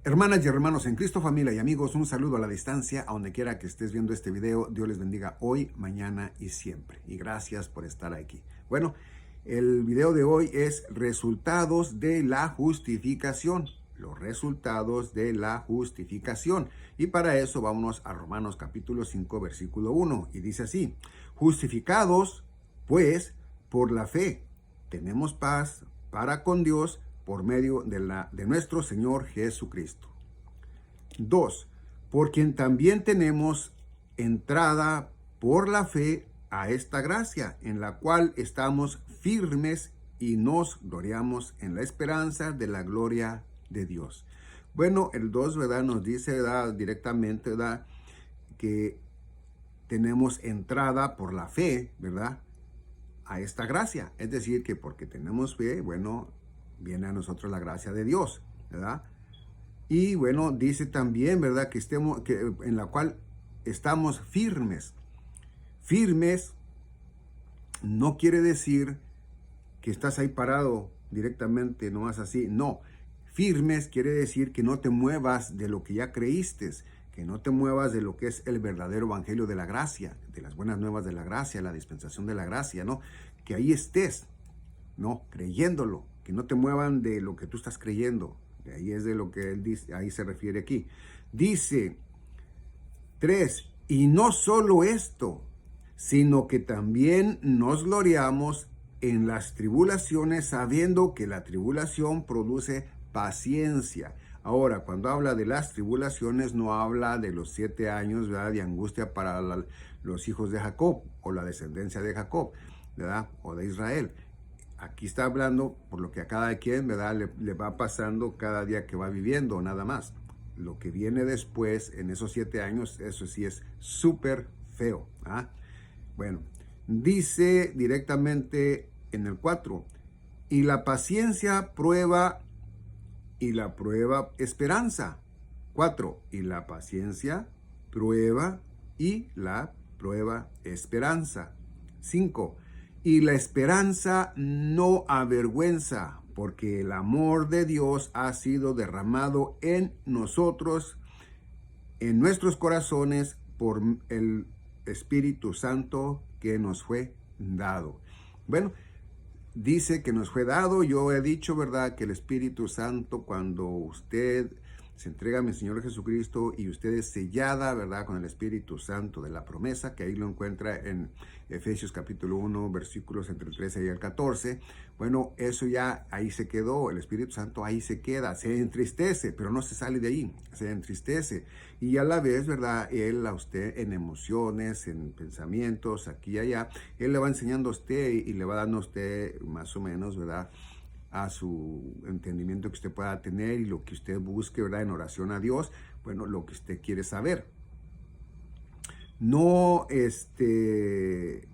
Hermanas y hermanos en Cristo, familia y amigos, un saludo a la distancia, a donde quiera que estés viendo este video. Dios les bendiga hoy, mañana y siempre. Y gracias por estar aquí. Bueno, el video de hoy es resultados de la justificación. Los resultados de la justificación. Y para eso vámonos a Romanos capítulo 5, versículo 1. Y dice así: justificados, pues, por la fe, tenemos paz para con Dios por medio de nuestro Señor Jesucristo. 2. Por quien también tenemos entrada por la fe a esta gracia, en la cual estamos firmes y nos gloriamos en la esperanza de la gloria de Dios. Bueno, el 2, ¿verdad? Nos dice, ¿verdad? Directamente, ¿verdad? Que tenemos entrada por la fe, ¿verdad? A esta gracia. Es decir, que porque tenemos fe, bueno, viene a nosotros la gracia de Dios, ¿verdad? Y bueno, dice también, ¿verdad? Que en la cual estamos firmes. Firmes no quiere decir que estás ahí parado directamente, nomás así. No, firmes quiere decir que no te muevas de lo que ya creíste, que no te muevas de lo que es el verdadero evangelio de la gracia, de las buenas nuevas de la gracia, la dispensación de la gracia, ¿no? Que ahí estés, ¿no? Creyéndolo, que no te muevan de lo que tú estás creyendo. De ahí es de lo que él dice, ahí se refiere aquí. Dice 3, y no solo esto, sino que también nos gloriamos en las tribulaciones, sabiendo que la tribulación produce paciencia. Ahora, cuando habla de las tribulaciones, no habla de los 7 años, ¿verdad?, de angustia para los hijos de Jacob o la descendencia de Jacob, ¿verdad?, o de Israel. Aquí está hablando por lo que a cada quien, ¿verdad?, le va pasando cada día que va viviendo, nada más. Lo que viene después, en esos 7 años, eso sí es súper feo. ¿Ah? Bueno, dice directamente en el 4, y la paciencia prueba, y la prueba esperanza. 4, y la paciencia prueba, y la prueba esperanza. 5, y la esperanza no avergüenza, porque el amor de Dios ha sido derramado en nosotros, en nuestros corazones, por el Espíritu Santo que nos fue dado. Bueno, dice que nos fue dado. Yo he dicho, ¿verdad?, que el Espíritu Santo, cuando usted se entrega a mi Señor Jesucristo y usted es sellada, ¿verdad?, con el Espíritu Santo de la promesa, que ahí lo encuentra en Efesios capítulo 1, versículos entre el 13 y el 14. Bueno, eso ya ahí se quedó, el Espíritu Santo ahí se queda, se entristece, pero no se sale de ahí, se entristece. Y a la vez, ¿verdad?, Él a usted en emociones, en pensamientos, aquí y allá, Él le va enseñando a usted y le va dando a usted más o menos, ¿verdad?, a su entendimiento que usted pueda tener y lo que usted busque, ¿verdad?, en oración a Dios, bueno, lo que usted quiere saber. No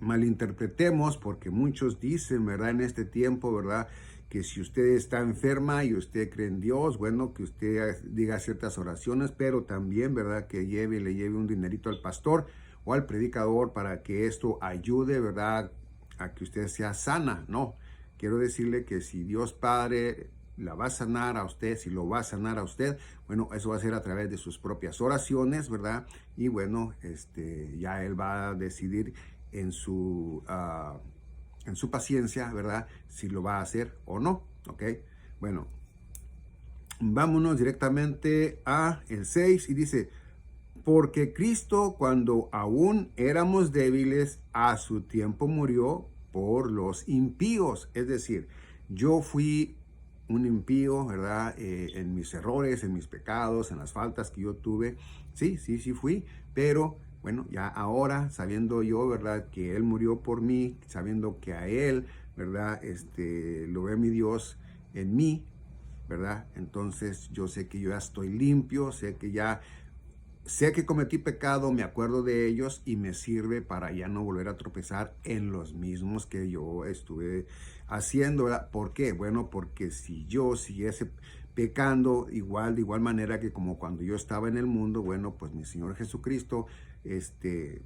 malinterpretemos, porque muchos dicen, ¿verdad?, en este tiempo, ¿verdad?, que si usted está enferma y usted cree en Dios, bueno, que usted diga ciertas oraciones, pero también, ¿verdad?, que le lleve un dinerito al pastor o al predicador para que esto ayude, ¿verdad?, a que usted sea sana. No, quiero decirle que si Dios Padre la va a sanar a usted, si lo va a sanar a usted, bueno, eso va a ser a través de sus propias oraciones, ¿verdad? Y bueno, ya Él va a decidir en su paciencia, ¿verdad?, si lo va a hacer o no, ¿ok? Bueno, vámonos directamente a el 6 y dice, porque Cristo, cuando aún éramos débiles, a su tiempo murió por los impíos. Es decir, yo fui un impío, ¿verdad?, en mis errores, en mis pecados, en las faltas que yo tuve. Sí fui, pero bueno, ya ahora, sabiendo yo, ¿verdad?, que Él murió por mí, sabiendo que a Él, ¿verdad?, lo ve mi Dios en mí, ¿verdad? Entonces yo sé que yo ya estoy limpio, sé que cometí pecado, me acuerdo de ellos y me sirve para ya no volver a tropezar en los mismos que yo estuve haciendo, ¿verdad? ¿Por qué? Bueno, porque si yo siguiese pecando de igual manera que como cuando yo estaba en el mundo, bueno, pues mi Señor Jesucristo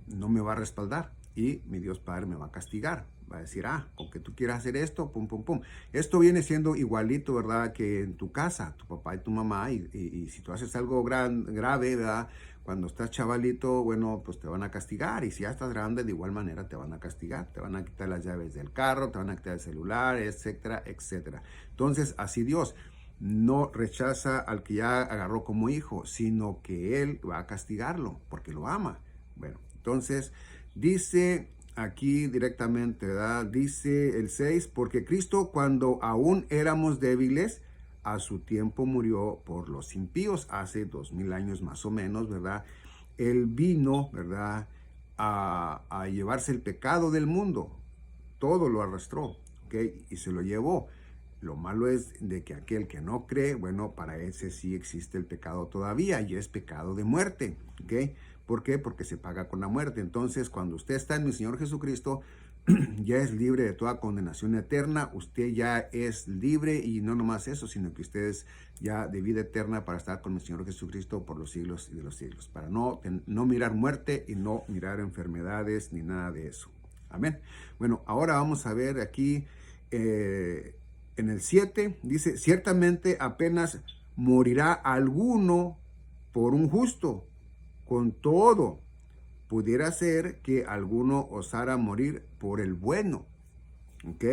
no me va a respaldar y mi Dios Padre me va a castigar, Va a decir, con que tú quieras hacer esto, pum, pum, pum. Esto viene siendo igualito, ¿verdad? Que en tu casa, tu papá y tu mamá, y si tú haces algo grave, ¿verdad? Cuando estás chavalito, bueno, pues te van a castigar, y si ya estás grande, de igual manera te van a castigar, te van a quitar las llaves del carro, te van a quitar el celular, etcétera, etcétera. Entonces, así Dios no rechaza al que ya agarró como hijo, sino que Él va a castigarlo, porque lo ama. Bueno, entonces, dice aquí directamente, ¿verdad? Dice el 6, porque Cristo cuando aún éramos débiles, a su tiempo murió por los impíos, hace 2000 años más o menos, ¿verdad? Él vino, ¿verdad? A llevarse el pecado del mundo, todo lo arrastró, ¿ok? Y se lo llevó. Lo malo es de que aquel que no cree, bueno, para ese sí existe el pecado todavía y es pecado de muerte, ¿ok? ¿Por qué? Porque se paga con la muerte. Entonces, cuando usted está en mi Señor Jesucristo, ya es libre de toda condenación eterna. Usted ya es libre y no nomás eso, sino que usted es ya de vida eterna para estar con mi Señor Jesucristo por los siglos y de los siglos. Para no mirar muerte y no mirar enfermedades ni nada de eso. Amén. Bueno, ahora vamos a ver aquí en el 7, dice, ciertamente apenas morirá alguno por un justo. Con todo, pudiera ser que alguno osara morir por el bueno, ¿ok?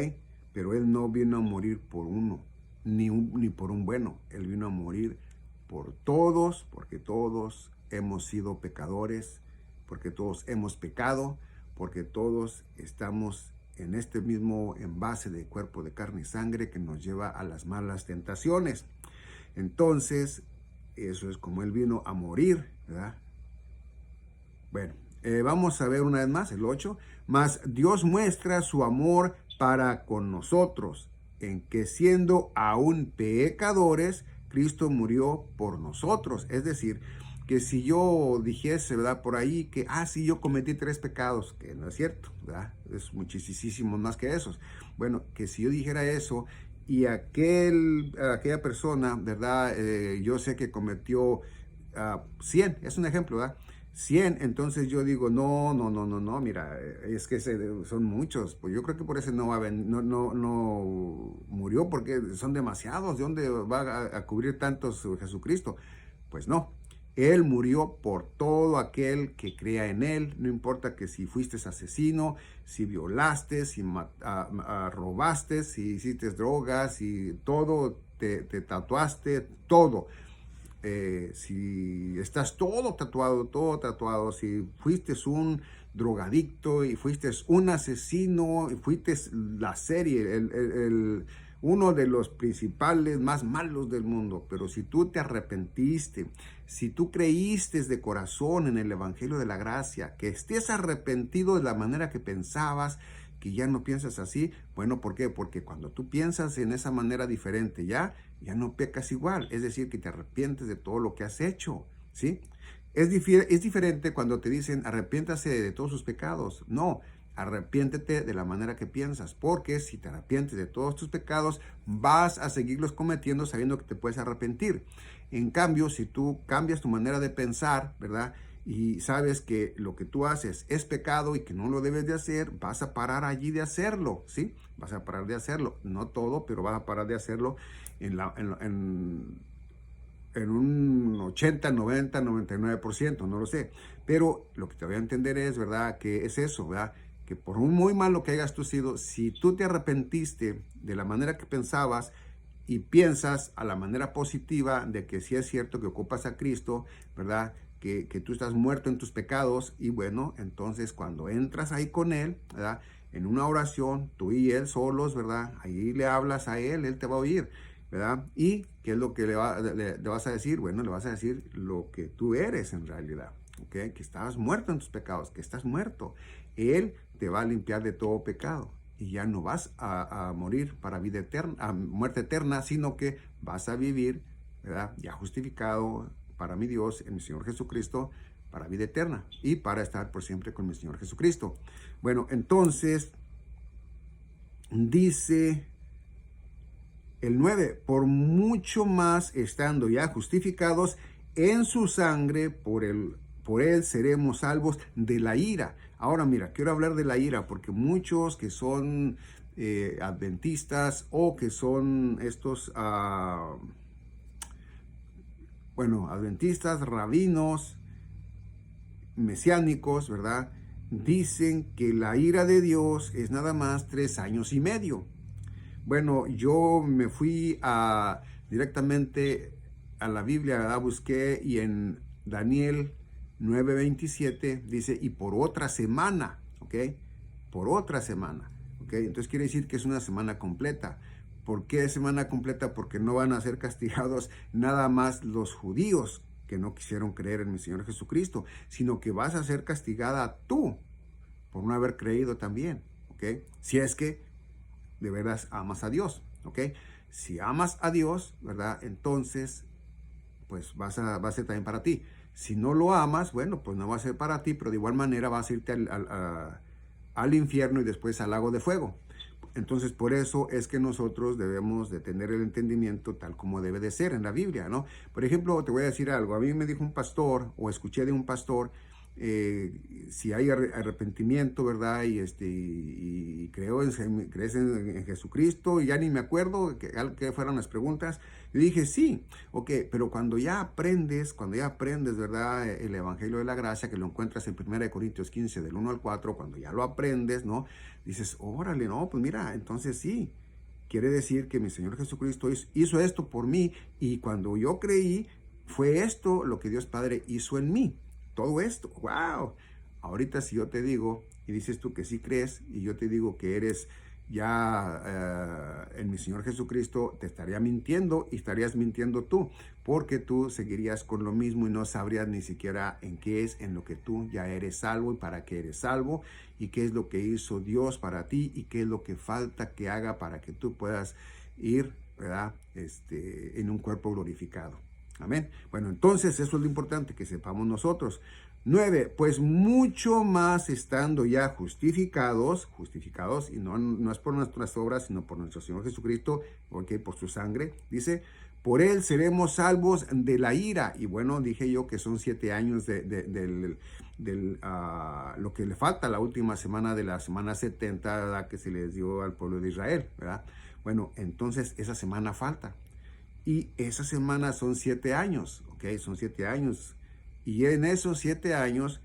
Pero Él no vino a morir por uno, ni por un bueno. Él vino a morir por todos, porque todos hemos sido pecadores, porque todos hemos pecado, porque todos estamos en este mismo envase de cuerpo de carne y sangre que nos lleva a las malas tentaciones. Entonces, eso es como Él vino a morir, ¿verdad? Bueno, vamos a ver una vez más el 8. Mas Dios muestra su amor para con nosotros, en que siendo aún pecadores, Cristo murió por nosotros. Es decir, que si yo dijese, ¿verdad? Por ahí que, sí, yo cometí 3 pecados, que no es cierto, ¿verdad? Es muchísimo más que esos. Bueno, que si yo dijera eso y aquella persona, ¿verdad? Yo sé que cometió 100, es un ejemplo, ¿verdad? 100, entonces yo digo, no, mira, es que son muchos, pues yo creo que por eso no murió, porque son demasiados. ¿De dónde va a cubrir tantos Jesucristo? Pues no, Él murió por todo aquel que crea en Él, no importa que si fuiste asesino, si violaste, si robaste, si hiciste drogas, si todo, te tatuaste, todo. Si estás todo tatuado, si fuiste un drogadicto y fuiste un asesino y fuiste la serie, uno de los principales más malos del mundo, pero si tú te arrepentiste, si tú creíste de corazón en el Evangelio de la Gracia, que estés arrepentido de la manera que pensabas, que ya no piensas así, bueno, ¿por qué? Porque cuando tú piensas en esa manera diferente, ya no pecas igual, es decir, que te arrepientes de todo lo que has hecho, ¿sí? Es diferente cuando te dicen arrepiéntase de todos sus pecados. No, arrepiéntete de la manera que piensas, porque si te arrepientes de todos tus pecados, vas a seguirlos cometiendo sabiendo que te puedes arrepentir. En cambio, si tú cambias tu manera de pensar, ¿verdad? Y sabes que lo que tú haces es pecado y que no lo debes de hacer, vas a parar allí de hacerlo, ¿sí? Vas a parar de hacerlo, no todo, pero vas a parar de hacerlo en un 80, 90, 99%, no lo sé. Pero lo que te voy a entender es, ¿verdad? Que es eso, ¿verdad? Que por muy malo que hayas tú sido, si tú te arrepentiste de la manera que pensabas y piensas a la manera positiva de que sí es cierto que ocupas a Cristo, ¿verdad? Que tú estás muerto en tus pecados, y bueno, entonces cuando entras ahí con Él, ¿verdad? En una oración, tú y Él solos, ¿verdad? Ahí le hablas a Él te va a oír, ¿verdad? ¿Y qué es lo que le vas a decir? Bueno, le vas a decir lo que tú eres en realidad, ¿ok? Que estabas muerto en tus pecados, que estás muerto. Él te va a limpiar de todo pecado y ya no vas a morir para vida eterna, a muerte eterna, sino que vas a vivir, ¿verdad? Ya justificado para mi Dios en mi Señor Jesucristo, para vida eterna y para estar por siempre con mi Señor Jesucristo. Bueno, entonces dice el 9, por mucho más estando ya justificados en su sangre por por él seremos salvos de la ira. Ahora mira, quiero hablar de la ira porque muchos que son adventistas o que son estos, adventistas, rabinos, mesiánicos, ¿verdad? Dicen que la ira de Dios es nada más 3 años y medio. Bueno, yo me fui directamente a la Biblia, ¿verdad? Busqué y en Daniel 9:27 dice, y por otra semana, ¿ok? Por otra semana, ¿ok? Entonces quiere decir que es una semana completa. ¿Por qué semana completa? Porque no van a ser castigados nada más los judíos que no quisieron creer en mi Señor Jesucristo, sino que vas a ser castigada tú por no haber creído también, ¿ok? Si es que de veras amas a Dios, ¿ok? Si amas a Dios, ¿verdad? Entonces, pues va a ser también para ti. Si no lo amas, bueno, pues no va a ser para ti, pero de igual manera vas a irte al infierno y después al lago de fuego. Entonces, por eso es que nosotros debemos de tener el entendimiento tal como debe de ser en la Biblia, ¿no? Por ejemplo, te voy a decir algo. A mí me dijo un pastor, o escuché de un pastor, si hay arrepentimiento, ¿verdad? Y crees en Jesucristo, y ya ni me acuerdo que fueron las preguntas. Yo dije, sí, ok, pero cuando ya aprendes, ¿verdad? El Evangelio de la Gracia, que lo encuentras en 1 Corintios 15, del 1 al 4, cuando ya lo aprendes, ¿no? Dices, órale, no, pues mira, entonces sí, quiere decir que mi Señor Jesucristo hizo esto por mí, y cuando yo creí, fue esto lo que Dios Padre hizo en mí. Todo esto, wow. Ahorita si yo te digo, y dices tú que sí crees, y yo te digo que eres ya en mi Señor Jesucristo, te estaría mintiendo y estarías mintiendo tú, porque tú seguirías con lo mismo y no sabrías ni siquiera en qué es en lo que tú ya eres salvo y para qué eres salvo, y qué es lo que hizo Dios para ti y qué es lo que falta que haga para que tú puedas ir, ¿verdad? En un cuerpo glorificado. Amén. Bueno, entonces eso es lo importante que sepamos nosotros. 9, pues mucho más estando ya justificados, y no es por nuestras obras, sino por nuestro Señor Jesucristo, porque por su sangre, dice, por él seremos salvos de la ira. Y bueno, dije yo que son 7 años lo que le falta la última semana de la semana 70, ¿verdad? Que se les dio al pueblo de Israel, ¿verdad? Bueno, entonces esa semana falta. Y esa semana son 7 años, ¿ok? Son 7 años. Y en esos 7 años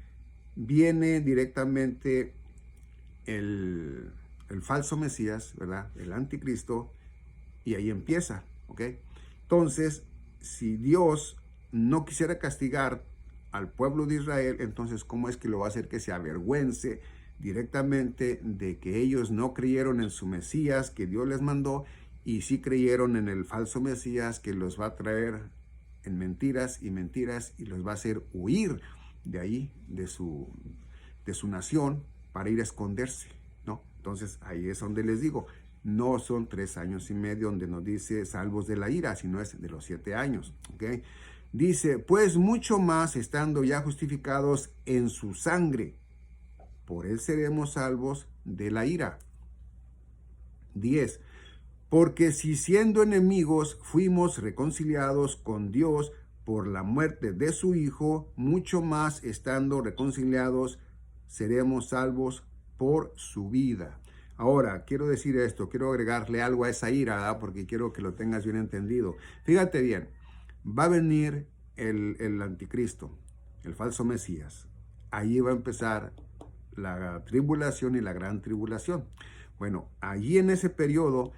viene directamente el falso Mesías, ¿verdad? El anticristo, y ahí empieza, ¿ok? Entonces, si Dios no quisiera castigar al pueblo de Israel, entonces, ¿cómo es que lo va a hacer que se avergüence directamente de que ellos no creyeron en su Mesías que Dios les mandó? Y sí creyeron en el falso Mesías que los va a traer en mentiras y los va a hacer huir de ahí, de su nación, para ir a esconderse, ¿no? Entonces ahí es donde les digo, no son 3 años y medio donde nos dice salvos de la ira, sino es de los 7 años, ¿ok? Dice, pues mucho más estando ya justificados en su sangre, por él seremos salvos de la ira. 10. Porque si siendo enemigos fuimos reconciliados con Dios por la muerte de su Hijo, mucho más estando reconciliados seremos salvos por su vida. Ahora, quiero decir esto, quiero agregarle algo a esa ira, ¿verdad? Porque quiero que lo tengas bien entendido. Fíjate bien, va a venir el anticristo, el falso Mesías. Ahí va a empezar la tribulación y la gran tribulación. Bueno, allí en ese periodo,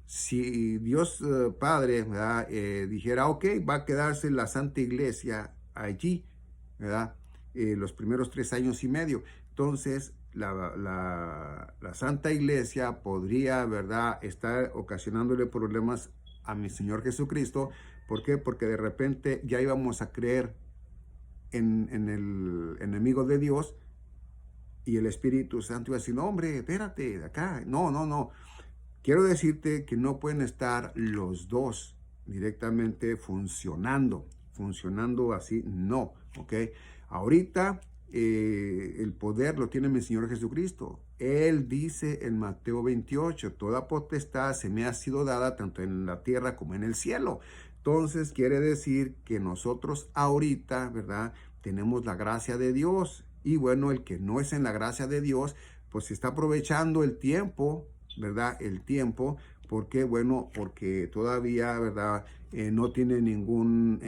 si Dios Padre, ¿verdad? Dijera, ok, va a quedarse la Santa Iglesia allí, ¿verdad? Los primeros 3 años y medio. Entonces, la Santa Iglesia podría, ¿verdad?, estar ocasionándole problemas a mi Señor Jesucristo. ¿Por qué? Porque de repente ya íbamos a creer en el enemigo de Dios, y el Espíritu Santo iba a decir, no, hombre, espérate, de acá, no. Quiero decirte que no pueden estar los dos directamente funcionando así, no, ¿ok? Ahorita el poder lo tiene mi Señor Jesucristo. Él dice en Mateo 28, toda potestad se me ha sido dada tanto en la tierra como en el cielo. Entonces quiere decir que nosotros ahorita, ¿verdad?, tenemos la gracia de Dios. Y bueno, el que no es en la gracia de Dios, pues está aprovechando el tiempo, ¿verdad? El tiempo, porque bueno, porque todavía, ¿verdad? No tiene ningún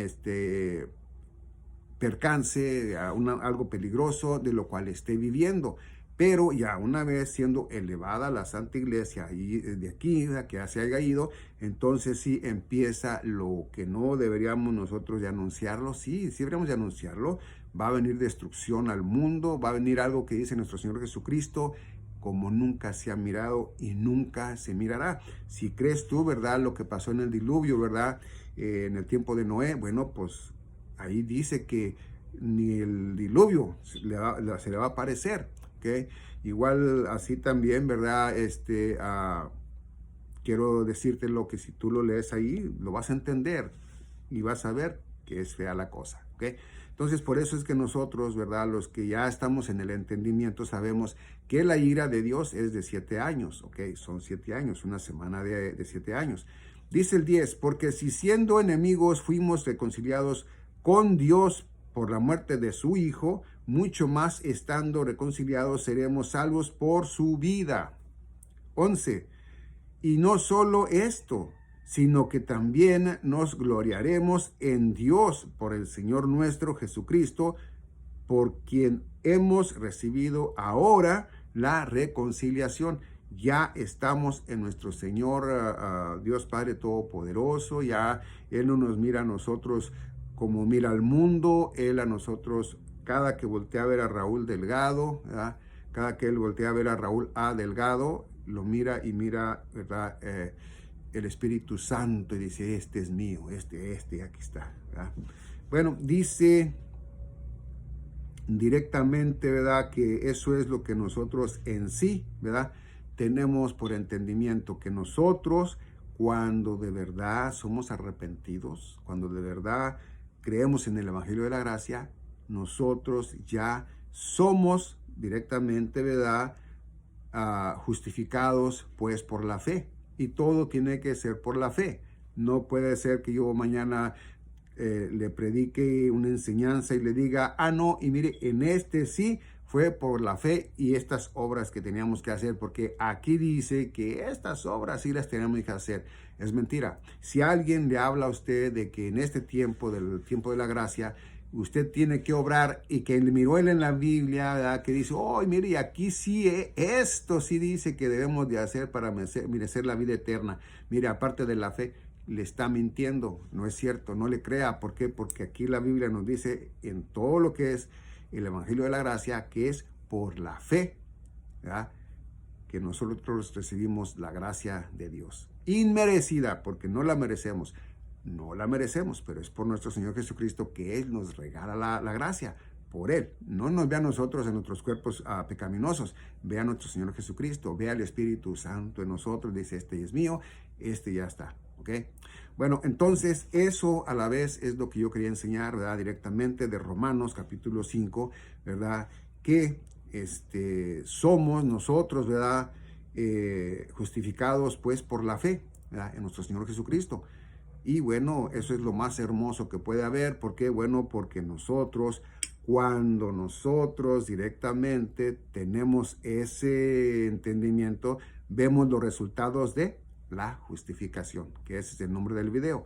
percance, algo peligroso de lo cual esté viviendo. Pero ya una vez siendo elevada la Santa Iglesia y de aquí, que ya se haya ido, entonces sí empieza lo que no deberíamos nosotros de anunciarlo. Sí deberíamos de anunciarlo. Va a venir destrucción al mundo, va a venir algo que dice nuestro Señor Jesucristo, como nunca se ha mirado y nunca se mirará. Si crees tú, ¿verdad? Lo que pasó en el diluvio, ¿verdad? En el tiempo de Noé, bueno, pues ahí dice que ni el diluvio se le va a aparecer. ¿Okay? Igual así también, ¿verdad? Quiero decirte lo que si tú lo lees ahí, lo vas a entender y vas a ver que es fea la cosa. ¿Okay? Entonces, por eso es que nosotros, ¿verdad? Los que ya estamos en el entendimiento, sabemos que la ira de Dios es de 7 años. ¿Ok? Son 7 años, una semana de 7 años. Dice el 10, porque si siendo enemigos fuimos reconciliados con Dios por la muerte de su Hijo, mucho más estando reconciliados seremos salvos por su vida. 11. Y no solo esto, sino que también nos gloriaremos en Dios por el Señor nuestro Jesucristo, por quien hemos recibido ahora la reconciliación. Ya estamos en nuestro Señor Dios Padre Todopoderoso, ya Él no nos mira a nosotros como mira al mundo, Él a nosotros, cada que voltea a ver a Raúl Delgado, ¿verdad? Cada que Él voltea a ver a Raúl A. Delgado, lo mira y mira, ¿verdad? El Espíritu Santo y dice, este es mío, aquí está, ¿verdad? Bueno, dice directamente, ¿verdad? Que eso es lo que nosotros en sí, ¿verdad? Tenemos por entendimiento, que nosotros, cuando de verdad somos arrepentidos, cuando de verdad creemos en el Evangelio de la Gracia, nosotros ya somos directamente, ¿verdad? Justificados pues por la fe. Y todo tiene que ser por la fe. No puede ser que yo mañana le predique una enseñanza y le diga, no, y mire, en sí fue por la fe y estas obras que teníamos que hacer, porque aquí dice que estas obras sí las tenemos que hacer. Es mentira. Si alguien le habla a usted de que en este tiempo, del tiempo de la gracia, usted tiene que obrar y que miró él en la Biblia, ¿verdad? Que dice, mire, aquí sí, esto sí dice que debemos de hacer para merecer la vida eterna. Mire, aparte de la fe, le está mintiendo, no es cierto, no le crea. ¿Por qué? Porque aquí la Biblia nos dice en todo lo que es el Evangelio de la Gracia, que es por la fe, ¿verdad? Que nosotros recibimos la gracia de Dios. Inmerecida, porque no la merecemos. No la merecemos, pero es por nuestro Señor Jesucristo que Él nos regala la gracia. Por Él. No nos ve a nosotros en nuestros cuerpos pecaminosos. Ve a nuestro Señor Jesucristo. Ve al Espíritu Santo en nosotros. Dice, este es mío, este ya está. ¿Ok? Bueno, entonces eso a la vez es lo que yo quería enseñar, ¿verdad? Directamente de Romanos capítulo 5, ¿verdad? Que somos nosotros, ¿verdad? Justificados pues por la fe, ¿verdad? En nuestro Señor Jesucristo. Y bueno, eso es lo más hermoso que puede haber. ¿Por qué? Bueno, porque nosotros, cuando nosotros directamente tenemos ese entendimiento, vemos los resultados de la justificación, que ese es el nombre del video,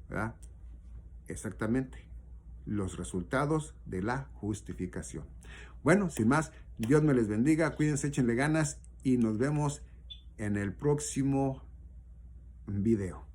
¿verdad? Exactamente, los resultados de la justificación. Bueno, sin más, Dios me les bendiga, cuídense, échenle ganas y nos vemos en el próximo video.